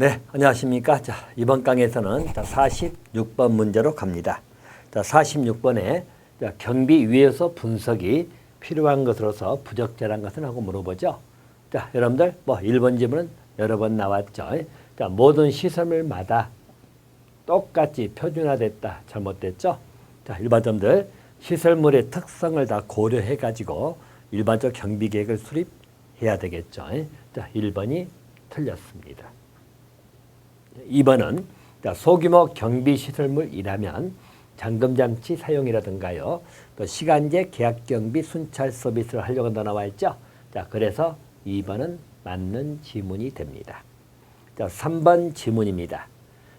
네, 안녕하십니까. 자, 이번 강의에서는 46번 문제로 갑니다. 자, 46번에 경비 위에서 분석이 필요한 것으로서 부적절한 것은 하고 물어보죠. 자, 여러분들 1번 지문은 여러 번 나왔죠. 자, 모든 시설물마다 똑같이 표준화됐다. 잘못됐죠? 자, 일반점들 시설물의 특성을 다 고려해 가지고 일반적 경비 계획을 수립해야 되겠죠. 자, 1번이 틀렸습니다. 2번은 소규모 경비시설물이라면 잠금장치 사용이라든가요. 또 시간제 계약경비 순찰 서비스를 하려고 한다 나와 있죠. 자, 그래서 2번은 맞는 지문이 됩니다. 자, 3번 지문입니다.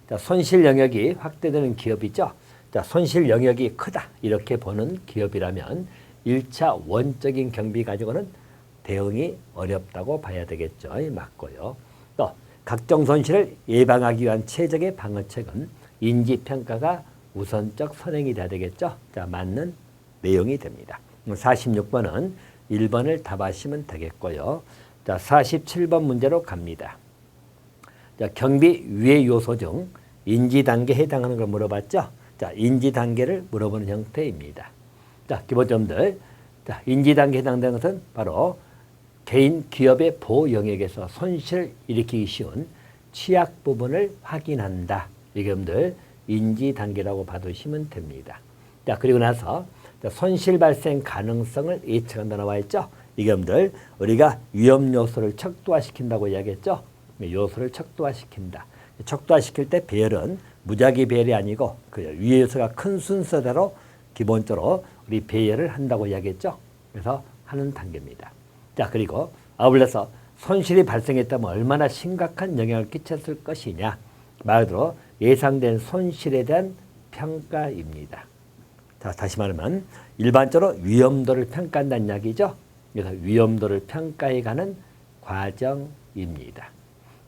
자, 손실 영역이 확대되는 기업이죠. 자, 손실 영역이 크다 이렇게 보는 기업이라면 1차 원적인 경비 가지고는 대응이 어렵다고 봐야 되겠죠. 맞고요. 또 각종 손실을 예방하기 위한 최적의 방어책은 인지평가가 우선적 선행이 돼야 되겠죠. 자, 맞는 내용이 됩니다. 46번은 1번을 답하시면 되겠고요. 자, 47번 문제로 갑니다. 자, 경비 위의 요소 중 인지 단계에 해당하는 걸 물어봤죠. 자, 인지 단계를 물어보는 형태입니다. 자, 기본점들. 자, 인지 단계에 해당되는 것은 바로 개인 기업의 보호 영역에서 손실을 일으키기 쉬운 취약 부분을 확인한다. 이 점들 인지 단계라고 봐두시면 됩니다. 자, 그리고 나서 손실 발생 가능성을 예측한다 나와 있죠. 이 점들 우리가 위험 요소를 척도화시킨다고 이야기했죠. 요소를 척도화시킨다. 척도화시킬 때 배열은 무작위 배열이 아니고 그 위의 요소가 큰 순서대로 기본적으로 우리 배열을 한다고 이야기했죠. 그래서 하는 단계입니다. 자, 그리고 아울러서 손실이 발생했다면 얼마나 심각한 영향을 끼쳤을 것이냐. 말 그대로 예상된 손실에 대한 평가입니다. 자, 다시 말하면 일반적으로 위험도를 평가한다는 이야기죠. 그래서 위험도를 평가해가는 과정입니다.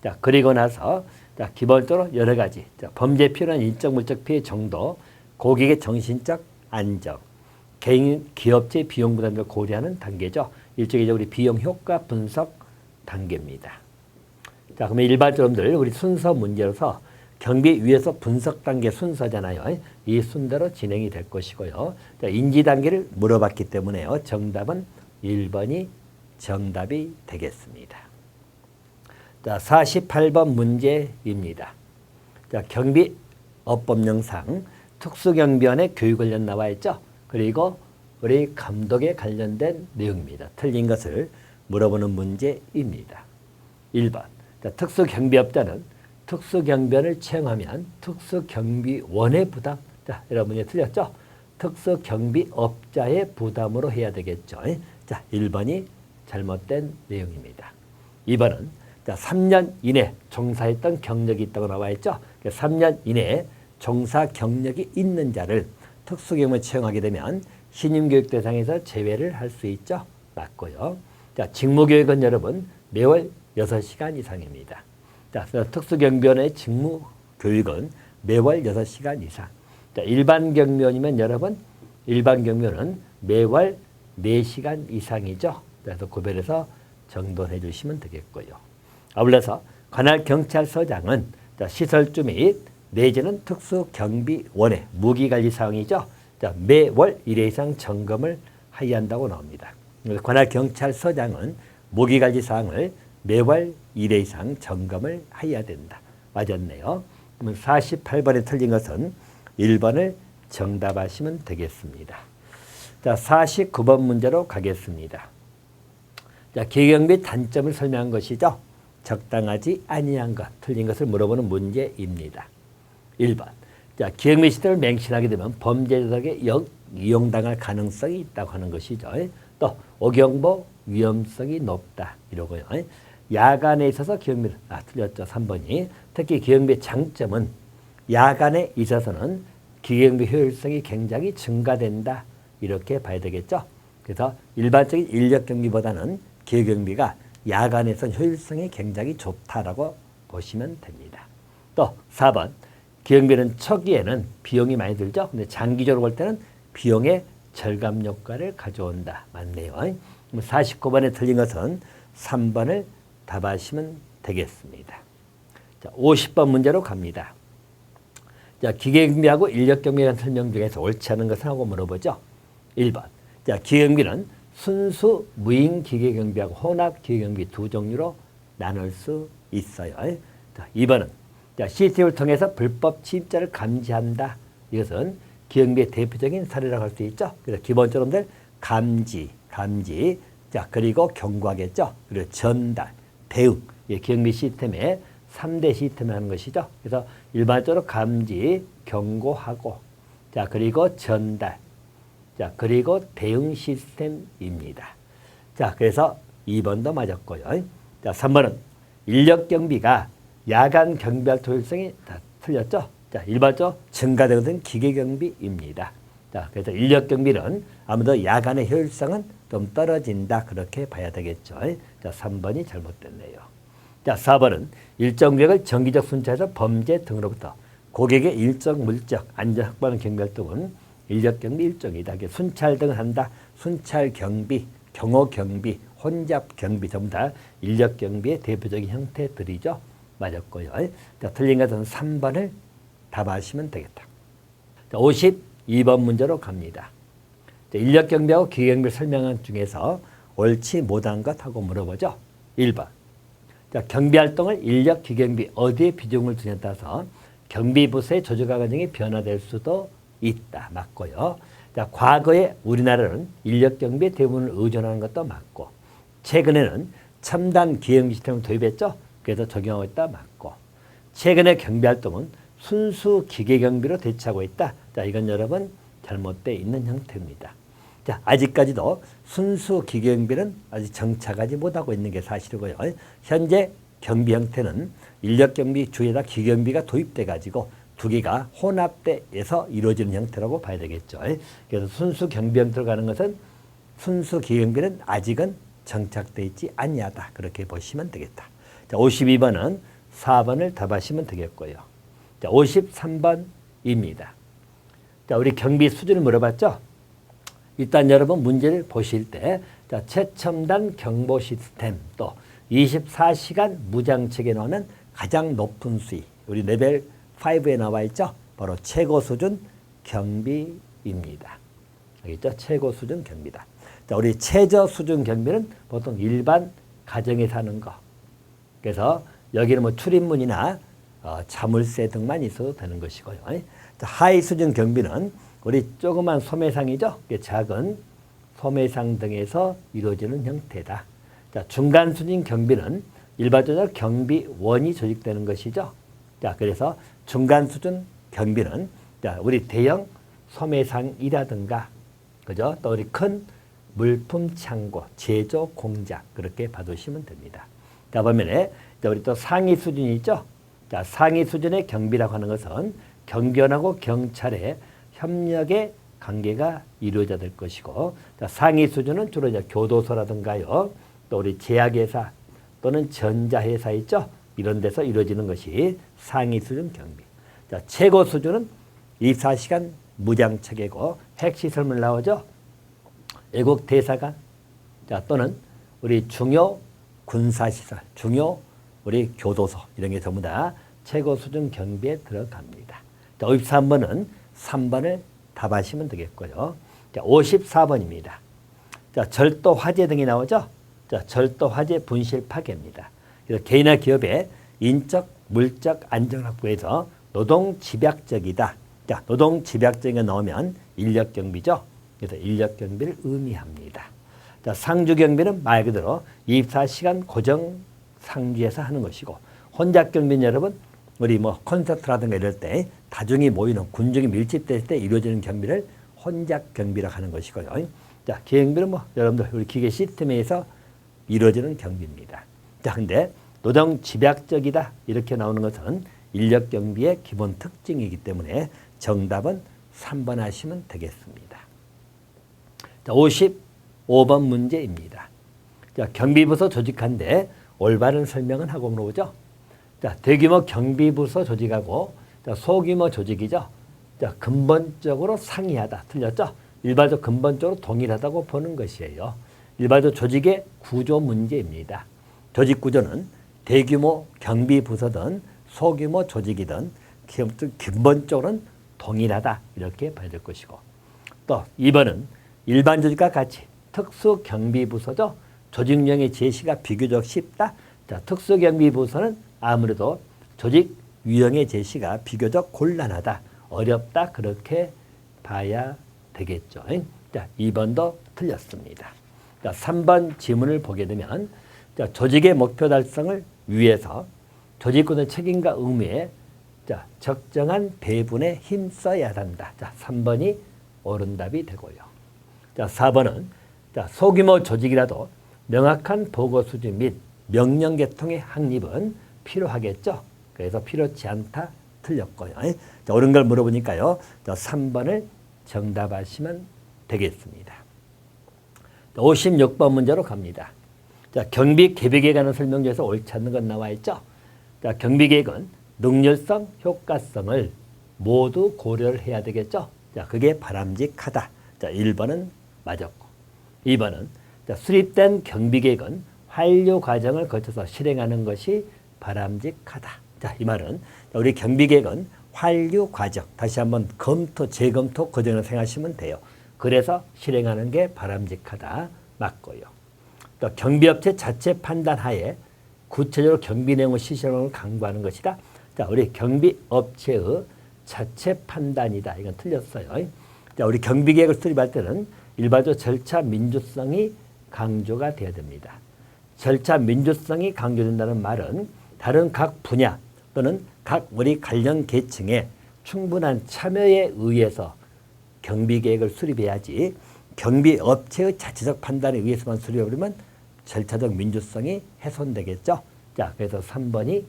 자, 그리고 나서 자, 기본적으로 여러 가지 범죄에 필요한 인적 물적 피해 정도, 고객의 정신적 안정, 개인 기업체 비용 부담을 고려하는 단계죠. 일종의 우리 비용 효과 분석 단계입니다. 자, 그러면 일반적으로 우리 순서 문제로서 경비 위에서 분석 단계 순서잖아요. 이 순서로 진행이 될 것이고요. 자, 인지 단계를 물어봤기 때문에요. 정답은 1번이 정답이 되겠습니다. 자, 48번 문제입니다. 자, 경비업법령상 특수경비원의 교육 관련 나와 있죠. 그리고 우리 감독에 관련된 내용입니다. 틀린 것을 물어보는 문제입니다. 1번. 자, 특수경비업자는 특수경비원을 채용하면 특수경비원의 부담. 자, 여러분이 틀렸죠? 특수경비업자의 부담으로 해야 되겠죠. 자, 1번이 잘못된 내용입니다. 2번은 자, 3년 이내 종사했던 경력이 있다고 나와 있죠. 3년 이내 종사 경력이 있는 자를 특수경비원을 채용하게 되면 신임교육 대상에서 제외를 할 수 있죠. 맞고요. 자, 직무교육은 여러분 매월 6시간 이상입니다. 자, 특수경비원의 직무교육은 매월 6시간 이상. 자, 일반경비원이면 여러분 일반경비원은 매월 4시간 이상이죠. 그래서 구별해서 정돈해 주시면 되겠고요. 아울러서 관할 경찰서장은 시설주 및 내지는 특수경비원의 무기관리 사항이죠. 자, 매월 1회 이상 점검을 하여야 한다고 나옵니다. 관할 경찰서장은 무기관리 사항을 매월 1회 이상 점검을 해야 된다. 맞았네요. 그러면 48번에 틀린 것은 1번을 정답하시면 되겠습니다. 자, 49번 문제로 가겠습니다. 자, 계경비 단점을 설명한 것이죠. 적당하지 아니한 것, 틀린 것을 물어보는 문제입니다. 1번. 자, 기획 시설을 맹신하게 되면 범죄자에게 이용당할 가능성이 있다고 하는 것이죠. 또 오경보 위험성이 높다 이러고요. 야간에 있어서 기획비 틀렸죠. 3번이. 특히 기획비의 장점은 야간에 있어서는 기획비 효율성이 굉장히 증가된다 이렇게 봐야 되겠죠. 그래서 일반적인 인력 경비보다는 기획 경비가 야간에선 효율성이 굉장히 좋다라고 보시면 됩니다. 또 4번. 기획비는 초기에는 비용이 많이 들죠. 근데 장기적으로 볼 때는 비용의 절감 효과를 가져온다. 맞네요. 49번에 틀린 것은 3번을 답하시면 되겠습니다. 자, 50번 문제로 갑니다. 자, 기계경비하고 인력경비에 대한 설명 중에서 옳지 않은 것을 하고 물어보죠. 1번. 자, 기계경비는 순수 무인 기계경비하고 혼합 기계경비 두 종류로 나눌 수 있어요. 자, 2번은 자, CCTV를 통해서 불법 침입자를 감지한다. 이것은 기계경비의 대표적인 사례라고 할 수 있죠. 그래서 기본적으로 감지, 자, 그리고 경고하겠죠. 그리고 전달, 대응. 기계경비 시스템의 3대 시스템을 하는 것이죠. 그래서 일반적으로 감지, 경고하고, 자, 그리고 전달, 자, 그리고 대응 시스템입니다. 자, 그래서 2번도 맞았고요. 자, 3번은 인력 경비가 야간 경비할 효율성이 다 틀렸죠. 자, 일반적으로 증가되는 기계 경비입니다. 자, 그래서 인력 경비는 아무래도 야간의 효율성은 좀 떨어진다. 그렇게 봐야 되겠죠. 자, 3번이 잘못됐네요. 자, 4번은 일정 구역을 정기적 순찰에서 범죄 등으로부터 고객의 일정 물적 안전 확보하는 경비 활동은 인력 경비 일종이다. 순찰 등을 한다. 순찰 경비, 경호 경비, 혼잡 경비 전부 다 인력 경비의 대표적인 형태들이죠. 맞았고요. 자, 틀린 것은 3번을 답하시면 되겠다. 자, 52번 문제로 갑니다. 자, 인력 경비하고 기계 경비를 설명한 중에서 옳지 못한 것 하고 물어보죠. 1번. 자, 경비 활동을 인력 기경비 어디에 비중을 두냐에 따라서 경비 부서의 조직화 과정이 변화될 수도 있다. 맞고요. 자, 과거에 우리나라는 인력 경비에 대부분을 의존하는 것도 맞고 최근에는 첨단 기경비 시스템을 도입했죠. 그래서 적용하고 있다. 맞고 최근의 경비 활동은 순수 기계 경비로 대체하고 있다. 자, 이건 여러분 잘못되어 있는 형태입니다. 자, 아직까지도 순수 기계 경비는 아직 정착하지 못하고 있는 게 사실이고요. 현재 경비 형태는 인력 경비 주에다 기계 경비가 도입돼 가지고 두 개가 혼합돼서 이루어지는 형태라고 봐야 되겠죠. 그래서 순수 경비 형태로 가는 것은 순수 기계 경비는 아직은 정착돼 있지 아니하다. 그렇게 보시면 되겠다. 자, 52번은 4번을 답하시면 되겠고요. 자, 53번입니다. 자, 우리 경비 수준을 물어봤죠? 일단 여러분 문제를 보실 때 자, 최첨단 경보 시스템 또 24시간 무장책에 나오는 가장 높은 수위 우리 레벨 5에 나와 있죠. 바로 최고 수준 경비입니다. 여기 있죠. 최고 수준 경비다. 자, 우리 최저 수준 경비는 보통 일반 가정에 사는 거. 그래서 여기는 뭐 출입문이나 자물쇠 등만 있어도 되는 것이고요. 자, 하위 수준 경비는 우리 조그만 소매상이죠. 작은 소매상 등에서 이루어지는 형태다. 자, 중간 수준 경비는 일반적으로 경비원이 조직되는 것이죠. 자, 그래서 중간 수준 경비는 자, 우리 대형 소매상이라든가 그죠? 또 우리 큰 물품 창고, 제조 공장 그렇게 봐두시면 됩니다. 자, 반면에 우리 또 상위 수준이 있죠. 자, 상위 수준의 경비라고 하는 것은 경비원하고 경찰의 협력의 관계가 이루어져야 될 것이고 자, 상위 수준은 주로 이제 교도소라든가요. 또 우리 제약회사 또는 전자회사 있죠. 이런 데서 이루어지는 것이 상위 수준 경비. 자, 최고 수준은 24시간 무장체계고 핵시설물 나오죠. 애국 대사관 자, 또는 우리 중요 군사시설, 중요 우리 교도소 이런 게 전부 다 최고 수준 경비에 들어갑니다. 자, 53번은 3번을 답하시면 되겠고요. 자, 54번입니다. 자, 절도 화재 등이 나오죠. 자, 절도 화재 분실 파괴입니다. 그래서 개인이나 기업의 인적, 물적 안전 확보에서 노동 집약적이다. 자, 노동 집약적인 게 나오면 인력 경비죠. 그래서 인력 경비를 의미합니다. 자, 상주 경비는 말 그대로 24시간 고정 상주에서 하는 것이고 혼잡 경비는 여러분 우리 뭐 콘서트라든가 이럴 때 다중이 모이는 군중이 밀집될 때 이루어지는 경비를 혼잡 경비라고 하는 것이고요. 자, 기계경비는 뭐 여러분들 우리 기계 시스템에서 이루어지는 경비입니다. 자, 근데 노동 집약적이다 이렇게 나오는 것은 인력 경비의 기본 특징이기 때문에 정답은 3번 하시면 되겠습니다. 자, 55번 문제입니다. 자, 경비부서 조직한데 올바른 설명은 하고 물어보죠. 자, 대규모 경비부서 조직하고 자, 소규모 조직이죠. 자, 근본적으로 상이하다. 틀렸죠? 일반적 근본적으로 동일하다고 보는 것이에요. 일반적 조직의 구조 문제입니다. 조직 구조는 대규모 경비부서든 소규모 조직이든 근본적으로는 동일하다 이렇게 봐야 될 것이고, 또 2번은 일반 조직과 같이 특수경비부서죠. 조직령의 제시가 비교적 쉽다. 자, 특수경비부서는 아무래도 조직 유형의 제시가 비교적 곤란하다, 어렵다 그렇게 봐야 되겠죠. 자, 2번도 틀렸습니다. 자, 3번 지문을 보게 되면 자, 조직의 목표 달성을 위해서 조직군의 책임과 의무에 자, 적정한 배분에 힘써야 한다. 자, 3번이 옳은 답이 되고요. 자, 4번은 자, 소규모 조직이라도 명확한 보고 수준 및 명령 계통의 확립은 필요하겠죠. 그래서 필요치 않다 틀렸고요. 자, 옳은 걸 물어보니까요. 자, 3번을 정답하시면 되겠습니다. 56번 문제로 갑니다. 자, 경비 계획에 관한 설명서에서 옳지 않는 건 나와 있죠. 자, 경비 계획은 능률성, 효과성을 모두 고려를 해야 되겠죠. 자, 그게 바람직하다. 자, 1번은 맞았고, 2번은 자, 수립된 경비 계획은 완료 과정을 거쳐서 실행하는 것이 바람직하다. 자, 이 말은 우리 경비 계획은 완료 과정, 다시 한번 검토, 재검토 과정을 생각하시면 돼요. 그래서 실행하는 게 바람직하다. 맞고요. 또 경비업체 자체 판단하에 구체적으로 경비 내용을 실시하는 걸 강구하는 것이다. 자, 우리 경비업체의 자체 판단이다. 이건 틀렸어요. 자, 우리 경비계획을 수립할 때는 일반적으로 절차 민주성이 강조가 돼야 됩니다. 절차 민주성이 강조된다는 말은 다른 각 분야 또는 각 우리 관련 계층의 충분한 참여에 의해서 경비계획을 수립해야지 경비업체의 자체적 판단에 의해서만 수립해버리면 절차적 민주성이 훼손되겠죠. 자, 그래서 3번이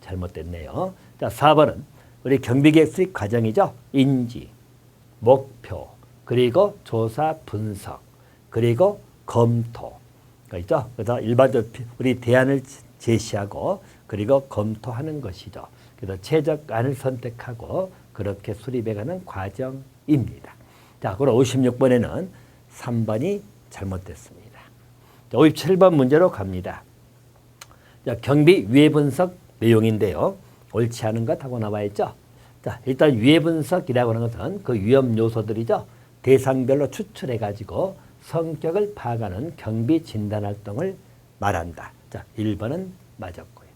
잘못됐네요. 자, 4번은 우리 경비계획 수립 과정이죠. 인지, 목표, 그리고 조사 분석, 그리고 검토. 있죠. 그래서 일반적으로 우리 대안을 제시하고 그리고 검토하는 것이죠. 그래서 최적안을 선택하고 그렇게 수립해가는 과정입니다. 자, 그럼 56번에는 3번이 잘못됐습니다. 자, 57번 문제로 갑니다. 자, 경비 위해 분석 내용인데요. 옳지 않은 것 하고 나와 있죠. 자, 일단 위해 분석이라고 하는 것은 그 위험 요소들이죠. 대상별로 추출해가지고 성격을 파악하는 경비 진단 활동을 말한다. 자, 1번은 맞았고요.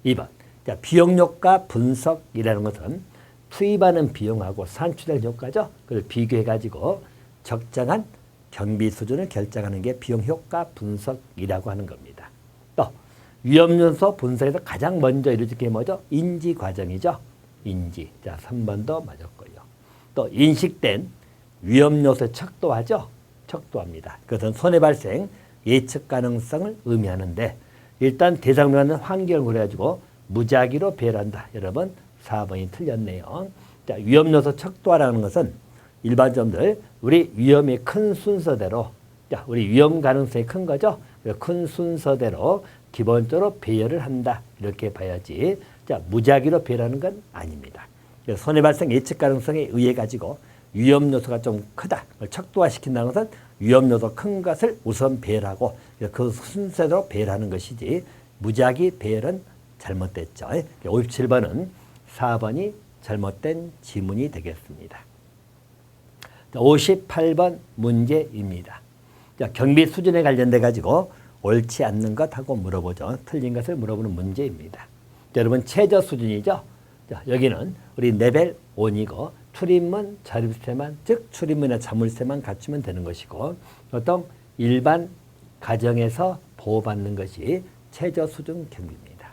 2번. 자, 비용 효과 분석이라는 것은 투입하는 비용하고 산출될 효과죠. 그걸 비교해가지고 적정한 경비 수준을 결정하는 게 비용 효과 분석이라고 하는 겁니다. 또 위험 요소 분석에서 가장 먼저 이루어질 게 뭐죠? 인지 과정이죠. 인지. 자, 3번도 맞았고요. 또 인식된 위험 요소에 척도하죠. 척도합니다. 그것은 손해 발생 예측 가능성을 의미하는데 일단 대상명하는 환경을 고려해가지고 무작위로 배열한다. 여러분 4번이 틀렸네요. 자, 위험 요소 척도하라는 것은 일반점들 우리 위험이 큰 순서대로 자, 우리 위험 가능성이 큰 거죠. 큰 순서대로 기본적으로 배열을 한다. 이렇게 봐야지. 자, 무작위로 배열하는 건 아닙니다. 손해 발생 예측 가능성에 의해 가지고 위험 요소가 좀 크다. 척도화시킨다는 것은 위험 요소 큰 것을 우선 배열하고 그 순서대로 배열하는 것이지 무작위 배열은 잘못됐죠. 57번은 4번이 잘못된 지문이 되겠습니다. 58번 문제입니다. 자, 경비 수준에 관련돼 가지고 옳지 않는 것하고 물어보죠. 틀린 것을 물어보는 문제입니다. 자, 여러분 최저 수준이죠. 자, 여기는 우리 레벨 1이고 출입문, 자립세만, 즉 출입문이나 자물쇠만 갖추면 되는 것이고 보통 일반 가정에서 보호받는 것이 최저 수준 경비입니다.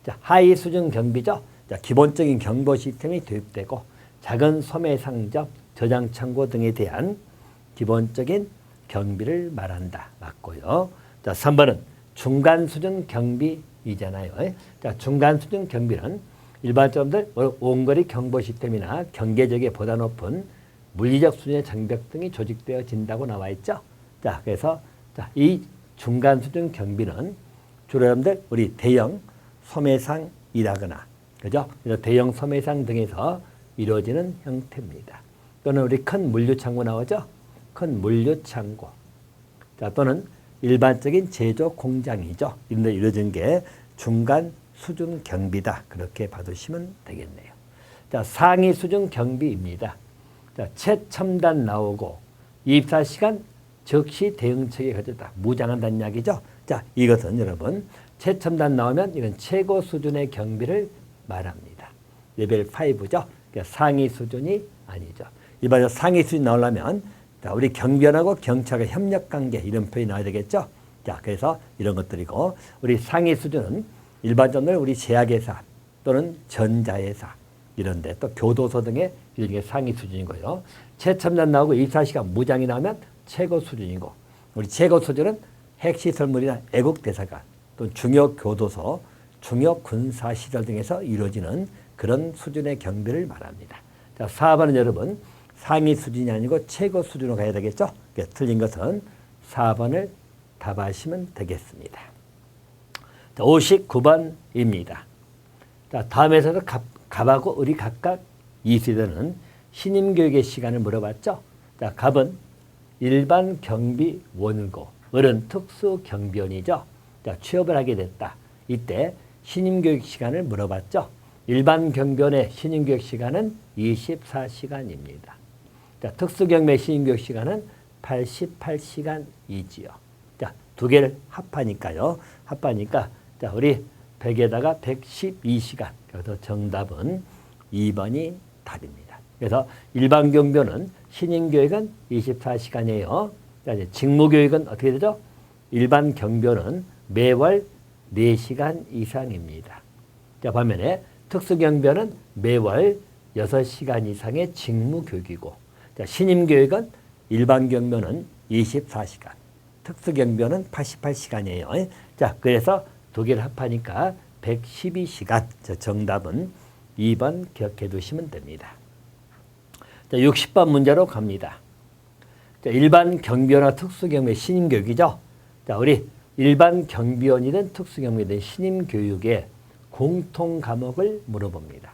자, 하위 수준 경비죠. 자, 기본적인 경보 시스템이 도입되고 작은 소매 상점, 저장 창고 등에 대한 기본적인 경비를 말한다. 맞고요. 자, 3번은 중간 수준 경비이잖아요. 자, 중간 수준 경비는 일반점들 원거리 경보 시스템이나 경계적에 보다 높은 물리적 수준의 장벽 등이 조직되어진다고 나와 있죠. 자, 그래서 자, 이 중간 수준 경비는 주로 여러분들 우리 대형 소매상이라거나 그죠? 그래서 대형 소매상 등에서 이루어지는 형태입니다. 또는 우리 큰 물류창고 나오죠? 큰 물류창고. 자, 또는 일반적인 제조 공장이죠. 이런 데 이루어진 게 중간 수준 경비다. 그렇게 봐두시면 되겠네요. 자, 상위 수준 경비입니다. 자, 최첨단 나오고 24시간 즉시 대응책이 가져다 무장한다는 이야기죠. 자, 이것은 여러분 최첨단 나오면 이건 최고 수준의 경비를 말합니다. 레벨 5죠. 그러니까 상위 수준이 아니죠. 이번에 상위 수준 나오려면 자, 우리 경비원하고 경찰의 협력관계 이런 표현이 나와야 되겠죠. 자, 그래서 이런 것들이고 우리 상위 수준은 일반적으로 우리 제약회사 또는 전자회사 이런 데 또 교도소 등의 이런 게 상위 수준이고요. 최첨단 나오고 24시간 무장이 나오면 최고 수준이고 우리 최고 수준은 핵시설물이나 애국대사관 또 중요 교도소, 중요 군사시설 등에서 이루어지는 그런 수준의 경비를 말합니다. 자, 4번은 여러분 상위 수준이 아니고 최고 수준으로 가야 되겠죠. 틀린 것은 4번을 답하시면 되겠습니다. 자, 59번입니다. 자, 다음에서도 갑하고 을이 각각 2세대는 신임교육의 시간을 물어봤죠. 자, 갑은 일반 경비원이고 을은 특수경비원이죠. 자, 취업을 하게 됐다. 이때 신임교육 시간을 물어봤죠. 일반 경비원의 신임교육 시간은 24시간입니다. 자, 특수경비의 신임교육 시간은 88시간이지요. 자, 두 개를 합하니까요. 자, 우리 100에다가 112시간. 그래서 정답은 2번이 답입니다. 그래서 일반 경비원은 신임교육은 24시간이에요. 자, 이제 직무교육은 어떻게 되죠? 일반 경비원은 매월 4시간 이상입니다. 자, 반면에 특수경비원은 매월 6시간 이상의 직무교육이고, 자, 신임교육은 일반 경비원은 24시간, 특수경비원은 88시간이에요. 자, 그래서 두 개를 합하니까 112시간. 정답은 2번 기억해 두시면 됩니다. 자, 60번 문제로 갑니다. 자, 일반 경비원과 특수경비의 신임교육이죠. 자, 우리 일반 경비원이든 특수경비든 신임교육의 공통 과목을 물어봅니다.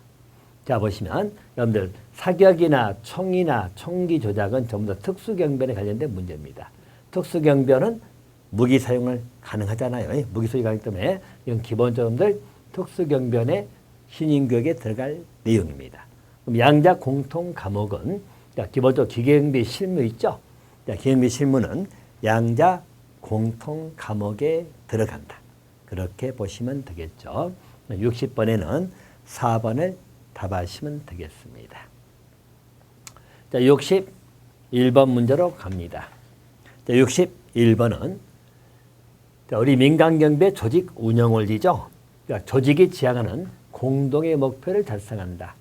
자, 보시면 여러분들 사격이나 총이나 총기 조작은 전부 다 특수경비원에 관련된 문제입니다. 특수경비원은 무기 사용을 가능하잖아요. 무기 소유 가능하기 때문에 이건 기본적으로 특수경비원의 신임교육에 들어갈 내용입니다. 그럼 양자 공통 과목은 기본적으로 기계경비 실무 있죠. 기계경비 실무는 양자 공통 과목에 들어간다. 그렇게 보시면 되겠죠. 60번에는 4번을 답하시면 되겠습니다. 자, 61번 문제로 갑니다. 자, 61번은 우리 민간경비의 조직 운영 원리죠. 그러니까 조직이 지향하는 공동의 목표를 달성한다.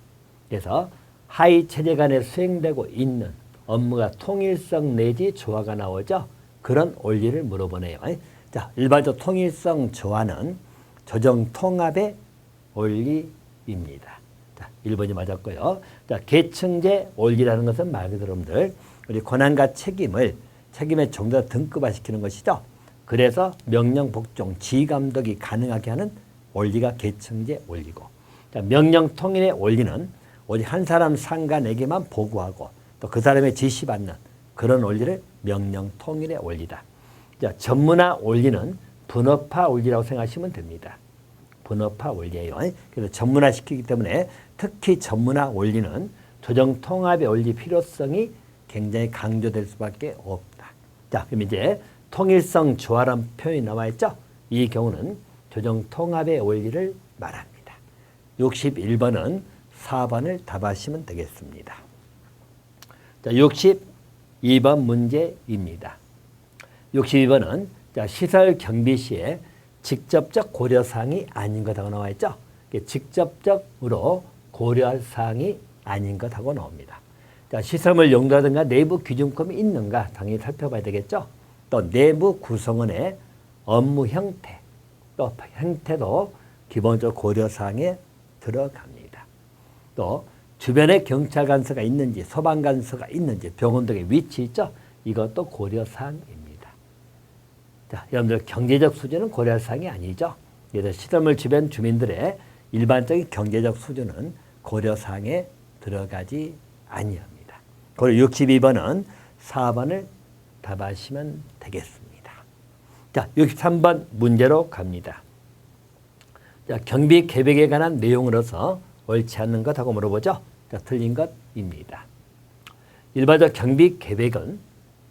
그래서 하위 체제 간에 수행되고 있는 업무가 통일성 내지 조화가 나오죠. 그런 원리를 물어보네요. 자, 일반적 통일성 조화는 조정 통합의 원리입니다. 자, 1번이 맞았고요. 자, 계층제 원리라는 것은 말 그대로 여러분들 우리 권한과 책임의 정도 등급화시키는 것이죠. 그래서 명령 복종, 지휘감독이 가능하게 하는 원리가 계층제 원리고, 자, 명령 통일의 원리는 오직 한 사람 상관에게만 보고하고 또 그 사람의 지시받는 그런 원리를 명령 통일의 원리다. 자, 전문화 원리는 분업화 원리라고 생각하시면 됩니다. 분업화 원리예요. 그래서 전문화시키기 때문에 특히 전문화 원리는 조정 통합의 원리 필요성이 굉장히 강조될 수밖에 없다. 자, 그럼 이제 통일성 조화란 표현이 나와 있죠. 이 경우는 조정 통합의 원리를 말합니다. 61번은 4번을 답하시면 되겠습니다. 자, 62번 문제입니다. 62번은 시설 경비 시에 직접적 고려사항이 아닌 것하고 나와 있죠. 직접적으로 고려할 사항이 아닌 것하고 나옵니다. 자, 시설물 용도라든가 내부 기준금이 있는가 당연히 살펴봐야 되겠죠. 또 내부 구성원의 업무 형태, 또 형태도 기본적으로 고려사항에 들어갑니다. 또 주변에 경찰 간서가 있는지, 소방 간서가 있는지, 병원 등의 위치 있죠. 이것도 고려사항입니다. 자, 여러분들 경제적 수준은 고려할 사항이 아니죠. 그래서 시설물 주변 주민들의 일반적인 경제적 수준은 고려사항에 들어가지 아니합니다. 그리고 62번은 4번을 답하시면 되겠습니다. 자, 63번 문제로 갑니다. 자, 경비 계획에 관한 내용으로서 옳지 않는 것하고 물어보죠. 자, 틀린 것입니다. 일반적 경비 계획은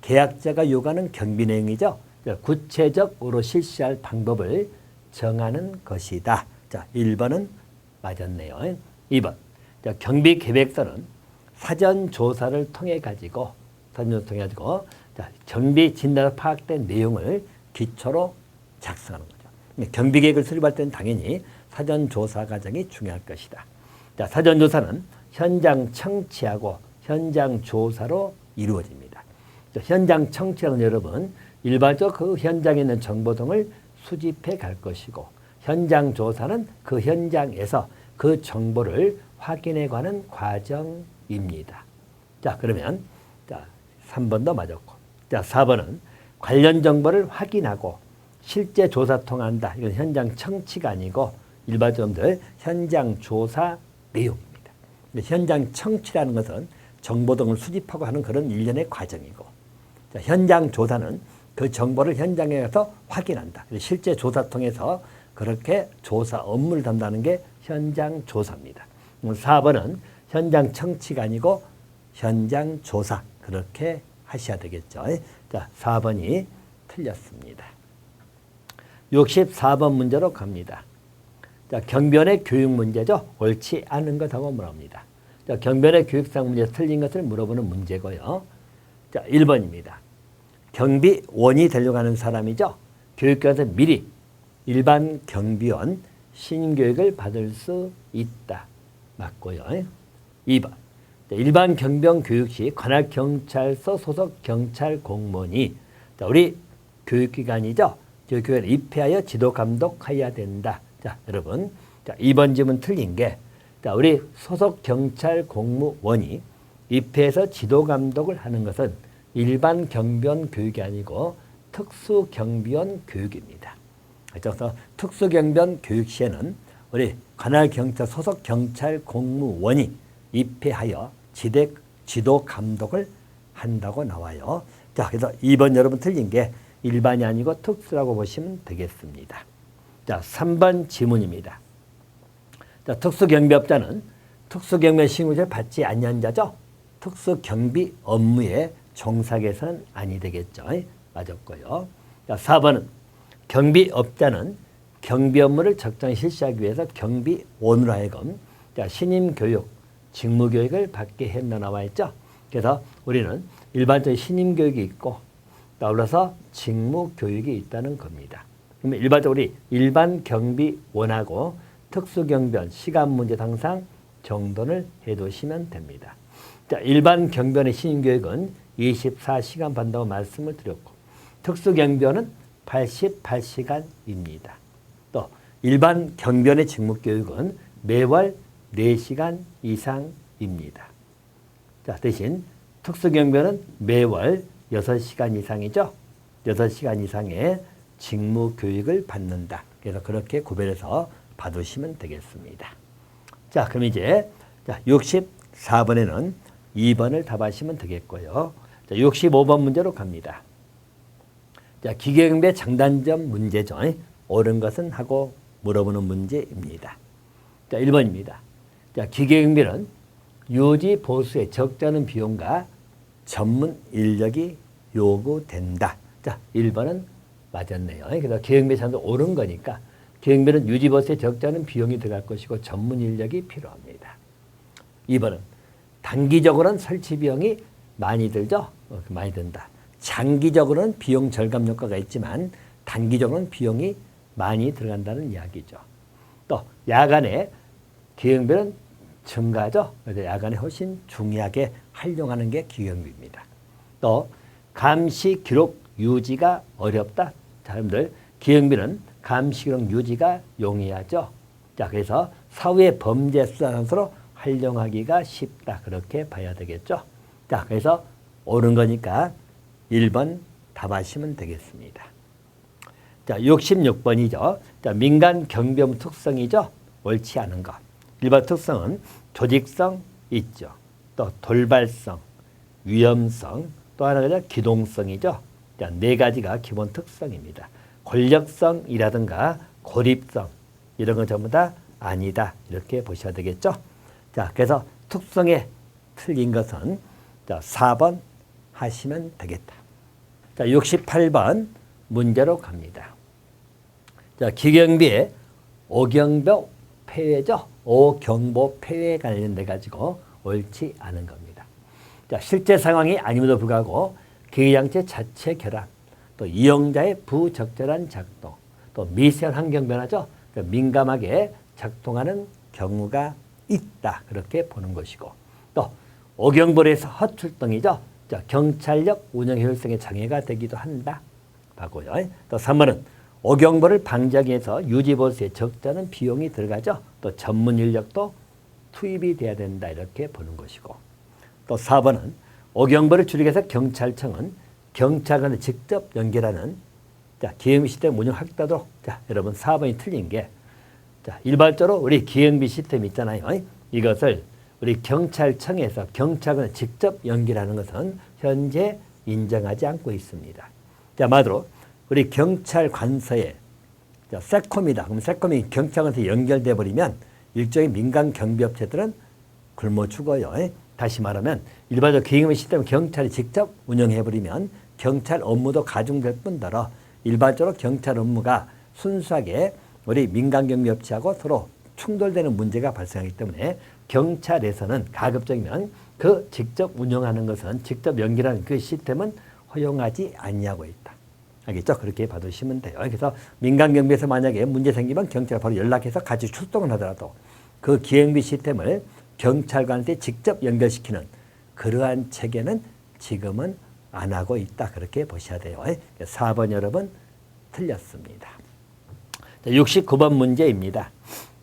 계약자가 요구하는 경비 내용이죠. 자, 구체적으로 실시할 방법을 정하는 것이다. 자, 1번은 맞았네요. 2번. 자, 경비 계획서는 사전 조사를 통해 가지고 자, 경비 진단에서 파악된 내용을 기초로 작성하는 거죠. 경비 계획을 수립할 때는 당연히 사전 조사 과정이 중요할 것이다. 자, 사전 조사는 현장 청취하고 현장 조사로 이루어집니다. 자, 현장 청취는 여러분 일반적으로 그 현장에 있는 정보 등을 수집해 갈 것이고, 현장 조사는 그 현장에서 그 정보를 확인해 가는 과정입니다. 자, 그러면 자, 3번도 맞았고, 자, 4번은 관련 정보를 확인하고 실제 조사 통한다. 이건 현장 청취가 아니고 일반적으로 현장 조사 내용입니다. 현장 청취라는 것은 정보 등을 수집하고 하는 그런 일련의 과정이고, 자, 현장 조사는 그 정보를 현장에 가서 확인한다. 실제 조사 통해서 그렇게 조사 업무를 담당하는 게 현장 조사입니다. 4번은 현장 청취가 아니고 현장 조사, 그렇게 하셔야 되겠죠. 자, 4번이 틀렸습니다. 64번 문제로 갑니다. 자, 경비원의 교육 문제죠. 옳지 않은 것하고 물어봅니다. 자, 경비원의 교육상 문제 틀린 것을 물어보는 문제고요. 자, 1번입니다. 경비원이 되려고 하는 사람이죠. 교육교에서 미리 일반 경비원 신교육을 받을 수 있다. 맞고요. 2번. 일반 경비원 교육 시 관할경찰서 소속 경찰 공무원이 우리 교육기관이죠. 교육기관에 입회하여 지도 감독해야 된다. 자, 여러분. 자, 2번 질문 틀린 게, 자, 우리 소속 경찰 공무원이 입회해서 지도 감독을 하는 것은 일반 경비원 교육이 아니고 특수 경비원 교육입니다. 그래서 특수 경비원 교육 시에는 우리 관할경찰 소속 경찰 공무원이 입회하여 지도 감독을 한다고 나와요. 자, 그래서 2번 여러분 틀린 게 일반이 아니고 특수라고 보시면 되겠습니다. 자, 3번 지문입니다. 자, 특수경비업자는 특수경비 신고를 받지 아니한 자죠. 특수경비 업무에 종사해서는 아니 되겠죠. 맞았고요. 자, 4번은 경비업자는 경비 업무를 적정히 실시하기 위해서 경비원으로 하여금 자, 신임교육, 직무교육을 받게 했나 나와 있죠. 그래서 우리는 일반적인 신임교육이 있고 따라서 직무교육이 있다는 겁니다. 그러면 일반적으로 일반 경비원하고 특수경비원 시간 문제 항상 정돈을 해두시면 됩니다. 자, 일반 경비원의 신임교육은 24시간 받는다고 말씀을 드렸고 특수경비원은 88시간입니다. 또 일반 경비원의 직무교육은 매월 4시간 이상입니다. 자, 대신 특수경비원은 매월 6시간 이상이죠. 6시간 이상의 직무교육을 받는다. 그래서 그렇게 구별해서 받으시면 되겠습니다. 자, 그럼 이제 64번에는 2번을 답하시면 되겠고요. 자, 65번 문제로 갑니다. 자, 기계경비의 장단점 문제죠. 옳은 것은 하고 물어보는 문제입니다. 자, 1번입니다. 자, 기계경비는 유지 보수에 적지 않은 비용과 전문 인력이 요구된다. 자, 1번은 맞았네요. 그래서 기계경비 장단점 옳은 거니까 기계경비는 유지 보수에 적지 않은 비용이 들어갈 것이고 전문 인력이 필요합니다. 2번은 단기적으로는 설치 비용이 많이 들죠. 많이 든다. 장기적으로는 비용 절감 효과가 있지만 단기적으로는 비용이 많이 들어간다는 이야기죠. 또 야간에 기계경비는 증가죠. 그래서 야간에 훨씬 중요하게 활용하는 게 기계경비입니다. 또 감시 기록 유지가 어렵다. 자, 여러분들 기계경비는 감시 기록 유지가 용이하죠. 자, 그래서 사후의 범죄 수사 장소로 활용하기가 쉽다. 그렇게 봐야 되겠죠. 자, 그래서 옳은 거니까 1번 답하시면 되겠습니다. 자, 66번이죠. 자, 민간 경비업 특성이죠. 옳지 않은 것. 일반 특성은 조직성 있죠. 또 돌발성, 위험성, 또 하나가 기동성이죠. 자, 4가지가 기본 특성입니다. 권력성이라든가 고립성, 이런 건 전부 다 아니다. 이렇게 보셔야 되겠죠. 자, 그래서 특성에 틀린 것은 자, 4번 하시면 되겠다. 자, 68번 문제로 갑니다. 자, 기경비의 오경보 폐회죠. 오경보 폐회에 관련돼 가지고 옳지 않은 겁니다. 자, 실제 상황이 아님에도 불구하고 기계장치 자체 결함, 또 이용자의 부적절한 작동, 또 미세한 환경 변화죠. 민감하게 작동하는 경우가 있다. 그렇게 보는 것이고, 또 오경보에서 헛출동이죠. 자, 경찰력 운영 효율성에 장애가 되기도 한다. 하고요. 또 3번은 오경보를 방지하기 위해서 유지보수에 적잖은 비용이 들어가죠. 또 전문 인력도 투입이 돼야 된다. 이렇게 보는 것이고, 또 4번은 오경보를 줄이기 위해서 경찰청은 경찰관을 직접 연결하는 자, 기행비 시스템 운영 확대도록. 자, 여러분 4번이 틀린 게 자, 일반적으로 우리 기행비 시스템 있잖아요. 이것을 우리 경찰청에서 경찰관을 직접 연결하는 것은 현재 인정하지 않고 있습니다. 자, 마디로 우리 경찰 관서에 자, 세콤이다. 그럼 세콤이 경찰관한테 연결돼 버리면 일종의 민간 경비업체들은 굶어 죽어요. 다시 말하면 일반적 기행비 시스템을 경찰이 직접 운영해 버리면 경찰 업무도 가중될 뿐더러 일반적으로 경찰 업무가 순수하게 우리 민간 경비업체하고 서로 충돌되는 문제가 발생하기 때문에 경찰에서는 가급적이면 그 직접 운영하는 것은 직접 연결하는 그 시스템은 허용하지 아니하고 있다. 알겠죠? 그렇게 봐두시면 돼요. 그래서 민간 경비에서 만약에 문제 생기면 경찰에 바로 연락해서 같이 출동을 하더라도 그 기행비 시스템을 경찰관한테 직접 연결시키는 그러한 체계는 지금은 안 하고 있다. 그렇게 보셔야 돼요. 4번 여러분 틀렸습니다. 자, 69번 문제입니다.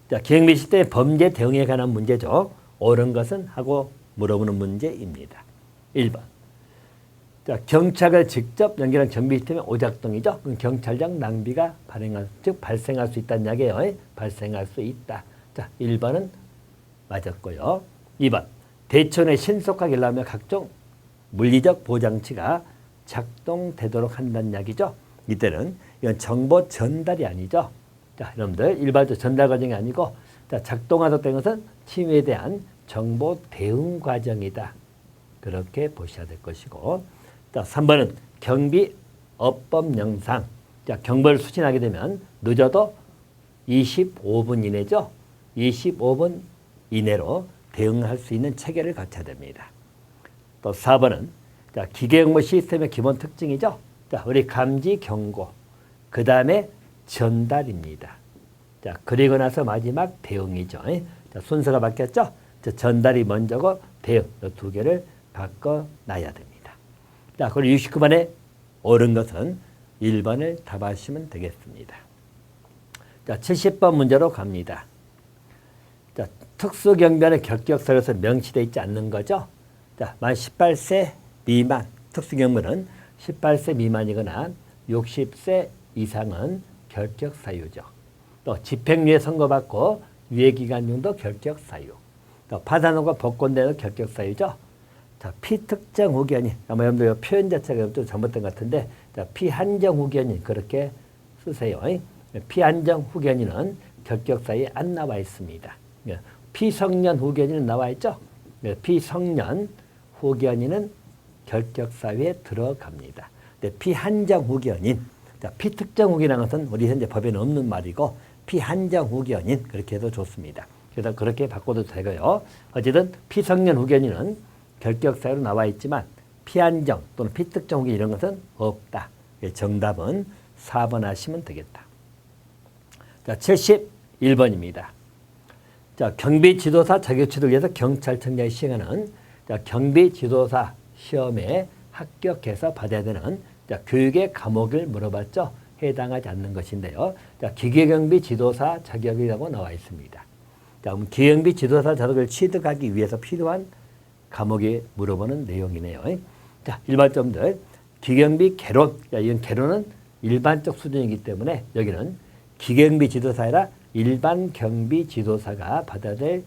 자, 기행비 시스템의 범죄 대응에 관한 문제죠. 옳은 것은 하고 물어보는 문제입니다. 1번. 자, 경찰을 직접 연결한 경비 시스템의 오작동이죠. 그럼 경찰력 낭비가 발생할 수 있다는 이야기예요. 발생할 수 있다. 자, 1번은 맞았고요. 2번. 대처에 신속하게 일어나며 각종 물리적 보장치가 작동되도록 한다는 이야기죠. 이때는 이건 정보 전달이 아니죠. 자, 여러분들 일반적 전달 과정이 아니고 자, 작동하도록 된 것은 침해에 대한 정보 대응 과정이다. 그렇게 보셔야 될 것이고, 자, 3번은 경비 어법 영상. 자, 경보를 수신하게 되면 늦어도 25분 이내죠. 25분 이내로 대응할 수 있는 체계를 갖춰야 됩니다. 또 4번은 자, 기계응모 시스템의 기본 특징이죠. 자, 우리 감지 경고, 그 다음에 전달입니다. 자, 그리고 나서 마지막 대응이죠. 자, 순서가 바뀌었죠. 자, 전달이 먼저고 대응 이 두 개를 바꿔놔야 됩니다. 자, 그리고 69번에 옳은 것은 1번을 답하시면 되겠습니다. 자, 70번 문제로 갑니다. 자, 특수경비원의 결격서에서 명시되어 있지 않는 거죠. 자, 만 18세 미만 특수경비원은 18세 미만이거나 60세 이상은 결격 사유죠. 또 집행유예 선고받고 유예기간 중도 결격 사유. 또 파산후과 복권되는 결격 사유죠. 자, 피특정 후견인. 아마 여러분들 표현 자체가 좀 잘못된 것 같은데, 자, 피한정 후견인 그렇게 쓰세요. 피한정 후견인은 결격 사유에 안 나와 있습니다. 피성년 후견인은 나와 있죠. 피성년 후견인은 결격 사유에 들어갑니다. 피한정 후견인, 자, 피특정 후견이라는 것은 우리 현재 법에는 없는 말이고 피한정 후견인 그렇게 해도 좋습니다. 그래서 그렇게 바꿔도 되고요. 어쨌든 피성년 후견인은 결격 사유로 나와 있지만 피한정 또는 피특정 후견 이런 것은 없다. 정답은 4번 하시면 되겠다. 자, 71번입니다. 자, 경비지도사 자격취득을 위해서 경찰청장이 시행하는 자, 경비지도사 시험에 합격해서 받아야 되는 자, 교육의 과목을 물어봤죠. 해당하지 않는 것인데요. 자, 기계경비 지도사 자격이라고 나와 있습니다. 자, 그럼 기계경비 지도사 자격을 취득하기 위해서 필요한 과목이 물어보는 내용이네요. 자, 일반점들 기계경비 개론. 자, 이건 개론은 일반적 수준이기 때문에 여기는 기계경비 지도사라 일반 경비 지도사가 받아야 될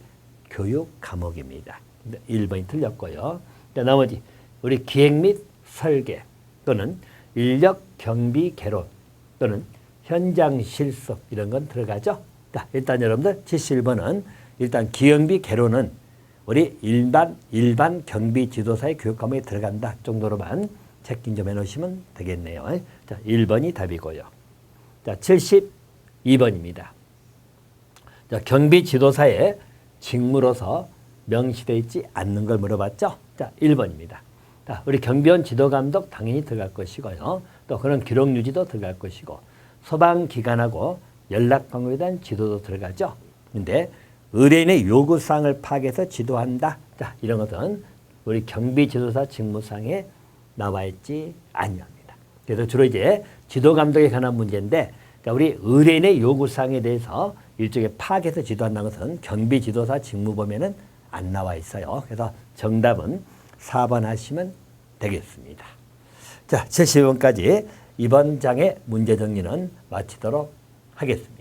교육 과목입니다. 1번이 틀렸고요. 자, 나머지 우리 기획 및 설계 또는 인력 경비 개론 또는 현장 실습 이런 건 들어가죠. 자, 일단 여러분들 71번은 일단 기형비 개로는 우리 일반 경비 지도사의 교육 과목에 들어간다 정도로만 체킹 좀 해놓으시면 되겠네요. 자, 1번이 답이고요. 자, 72번입니다. 자, 경비 지도사의 직무로서 명시되어 있지 않는 걸 물어봤죠. 자, 1번입니다. 자, 우리 경비원 지도감독 당연히 들어갈 것이고요. 또 그런 기록 유지도 들어갈 것이고 소방기관하고 연락방법에 대한 지도도 들어가죠. 근데 의뢰인의 요구사항을 파악해서 지도한다. 자, 이런 것은 우리 경비지도사 직무상에 나와 있지 아니합니다. 그래서 주로 이제 지도감독에 관한 문제인데 우리 의뢰인의 요구사항에 대해서 일종의 파악해서 지도한다는 것은 경비지도사 직무범위에는 안 나와 있어요. 그래서 정답은 4번 하시면 되겠습니다. 자, 70번까지 이번 장의 문제 정리는 마치도록 하겠습니다.